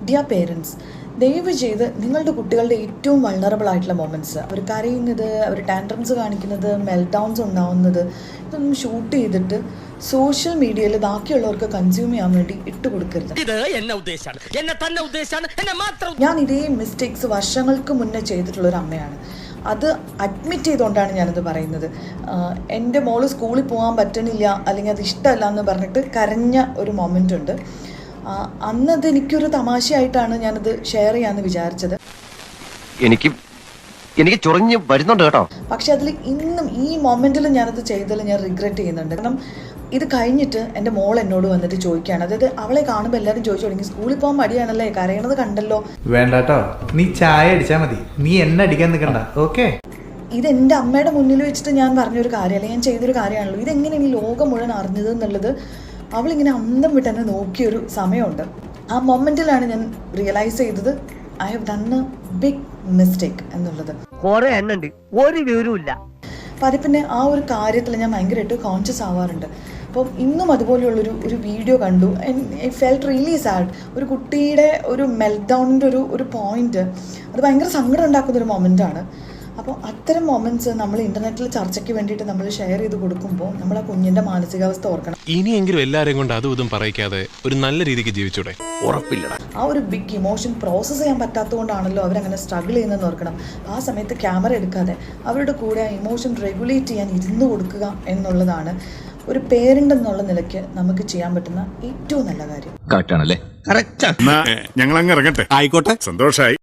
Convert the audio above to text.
Dear parents, ദയവ് ചെയ്ത് നിങ്ങളുടെ കുട്ടികളുടെ ഏറ്റവും വൾണറബിൾ ആയിട്ടുള്ള മൊമെൻറ്റ്സ്, അവർ കരയുന്നത്, അവർ ടാൻട്രംസ് കാണിക്കുന്നത്, മെൽഡൗൺസ് ഉണ്ടാവുന്നത്, ഇതൊന്നും ഷൂട്ട് ചെയ്തിട്ട് സോഷ്യൽ മീഡിയയിൽ ബാക്കിയുള്ളവർക്ക് കൺസ്യൂം ചെയ്യാൻ വേണ്ടി ഇട്ട് കൊടുക്കരുത്. ഞാൻ ഇതേ മിസ്റ്റേക്സ് വർഷങ്ങൾക്ക് മുന്നേ ചെയ്തിട്ടുള്ള ഒരു അമ്മയാണ്. അത് അഡ്മിറ്റ് ചെയ്തുകൊണ്ടാണ് ഞാനത് പറയുന്നത്. എൻ്റെ മോള് സ്കൂളിൽ പോകാൻ പറ്റണില്ല, അല്ലെങ്കിൽ അത് ഇഷ്ടമല്ല എന്ന് പറഞ്ഞിട്ട് കരഞ്ഞ ഒരു മൊമെൻ്റ് ഉണ്ട്. അന്നത് എനിക്കൊരു തമാശയായിട്ടാണ് ഞാനത് ഷെയർ ചെയ്യാമെന്ന് വിചാരിച്ചത്. എനിക്ക് ചൊറിഞ്ഞ് വരുന്നുണ്ട് കേട്ടോ. പക്ഷെ അതിൽ ഇന്നും ഈ മൊമെന്റിൽ ഞാനത് ചെയ്തതിൽ ഞാൻ റിഗ്രറ്റ് ചെയ്യുന്നുണ്ട്. കാരണം ഇത് കഴിഞ്ഞിട്ട് എൻ്റെ മോൾ എന്നോട് വന്നിട്ട് ചോദിക്കുകയാണ്, അതായത് അവളെ കാണുമ്പോൾ എല്ലാവരും ചോദിച്ചു തുടങ്ങി, സ്കൂളിൽ പോകാൻ മടിയാണല്ലേ, കരയണത് കണ്ടല്ലോ. വേണ്ടാട്ടോ, നീ ചായ അടിച്ചാൽ മതി, നീ എന്നെ അടിക്കാൻ നിൽക്കണ്ട. ഓക്കെ, ഇത് എൻ്റെ അമ്മയുടെ മുന്നിൽ വെച്ചിട്ട് ഞാൻ പറഞ്ഞൊരു കാര്യമല്ല, ഞാൻ ചെയ്തൊരു കാര്യമാണല്ലോ. ഇതെങ്ങനെയാണ് ഈ ലോകം മുഴുവൻ അറിഞ്ഞത് എന്നുള്ളത് അവളിങ്ങനെ അന്തം വിട്ട് എന്നെ നോക്കിയൊരു സമയമുണ്ട്. ആ മൊമെന്റിലാണ് ഞാൻ റിയലൈസ് ചെയ്തത് I have done a big mistake എന്നുള്ളത്. ഒരു വിവരമില്ല. അപ്പം അത് പിന്നെ ആ ഒരു കാര്യത്തിൽ ഞാൻ ഭയങ്കരമായിട്ട് കോൺഷ്യസ് ആവാറുണ്ട്. അപ്പം ഇന്നും അതുപോലെയുള്ളൊരു വീഡിയോ കണ്ടു. I felt really sad. ഒരു കുട്ടിയുടെ ഒരു മെൽഡൗണിൻ്റെ ഒരു പോയിന്റ്, അത് ഭയങ്കര സങ്കടം ഉണ്ടാക്കുന്നൊരു മൊമെൻ്റാണ്. അപ്പോൾ അത്തരം മൊമെന്റ്സ് നമ്മൾ ഇന്റർനെറ്റിൽ ചർച്ചയ്ക്ക് വേണ്ടിയിട്ട് നമ്മൾ ഷെയർ ചെയ്ത് കൊടുക്കുമ്പോൾ നമ്മൾ ആ കുഞ്ഞിന്റെ മാനസികാവസ്ഥ ഓർക്കണം. ഇനിയെങ്കിലും എല്ലാവരെയും കൊണ്ട് അതും ഇതും പറയിക്കാതെ ഒരു നല്ല രീതിക്ക് ജീവിച്ചൂടെ? ഉറപ്പില്ല. ആ ഒരു ബിഗ് ഇമോഷൻ പ്രോസസ്സ് ചെയ്യാൻ പറ്റാത്തതുകൊണ്ടാണല്ലോ അവരങ്ങനെ സ്ട്രഗിൾ ചെയ്യുന്നതെന്ന് ഓർക്കണം. ആ സമയത്ത് ക്യാമറ എടുക്കാതെ അവരുടെ കൂടെ ആ ഇമോഷൻ റെഗുലേറ്റ് ചെയ്യാൻ ഇരുന്ന് കൊടുക്കുക എന്നുള്ളതാണ് ഒരു പേരന്റ് എന്നുള്ള നിലയ്ക്ക് നമുക്ക് ചെയ്യാൻ പറ്റുന്ന ഏറ്റവും നല്ല കാര്യം. ഞങ്ങൾ അങ്ങ് ഇറങ്ങട്ടെ. ആയിക്കോട്ടെ, സന്തോഷായി.